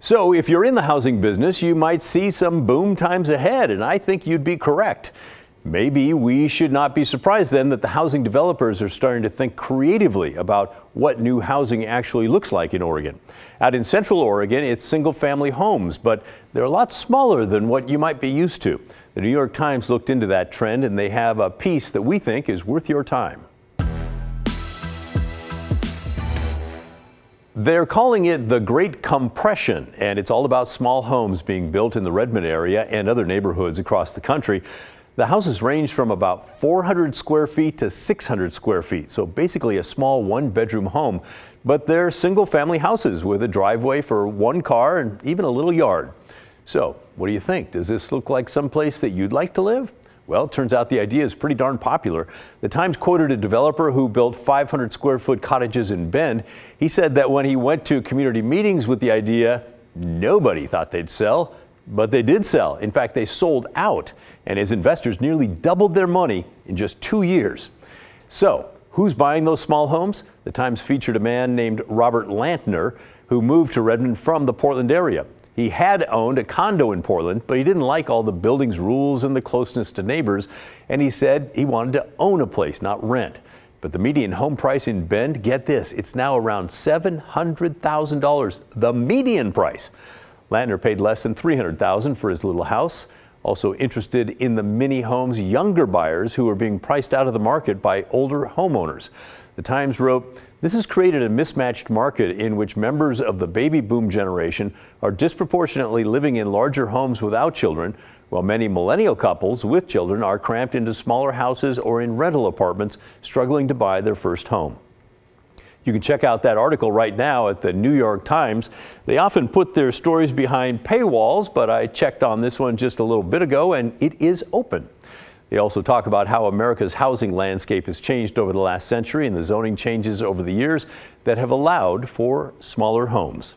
So if you're in the housing business, you might see some boom times ahead, and I think you'd be correct. Maybe we should not be surprised then that the housing developers are starting to think creatively about what new housing actually looks like in Oregon. Out in Central Oregon, it's single-family homes, but they're a lot smaller than what you might be used to. The New York Times looked into that trend, and they have a piece that we think is worth your time. They're calling it the Great Compression, and it's all about small homes being built in the Redmond area and other neighborhoods across the country. The houses range from about 400 square feet to 600 square feet, so basically a small one-bedroom home. But they're single-family houses with a driveway for one car and even a little yard. So, what do you think? Does this look like someplace that you'd like to live? Well, it turns out the idea is pretty darn popular. The Times quoted a developer who built 500 square foot cottages in Bend. He said that when he went to community meetings with the idea, nobody thought they'd sell, but they did sell. In fact, they sold out, and his investors nearly doubled their money in just 2 years. So, who's buying those small homes? The Times featured a man named Robert Lantner who moved to Redmond from the Portland area. He had owned a condo in Portland, but he didn't like all the building's rules and the closeness to neighbors, and he said he wanted to own a place, not rent. But the median home price in Bend, get this, it's now around $700,000, the median price. Lantner paid less than $300,000 for his little house. Also interested in the mini homes, younger buyers who are being priced out of the market by older homeowners. The Times wrote, "This has created a mismatched market in which members of the baby boom generation are disproportionately living in larger homes without children, while many millennial couples with children are cramped into smaller houses or in rental apartments, struggling to buy their first home." You can check out that article right now at the New York Times. They often put their stories behind paywalls, but I checked on this one just a little bit ago, and it is open. They also talk about how America's housing landscape has changed over the last century and the zoning changes over the years that have allowed for smaller homes.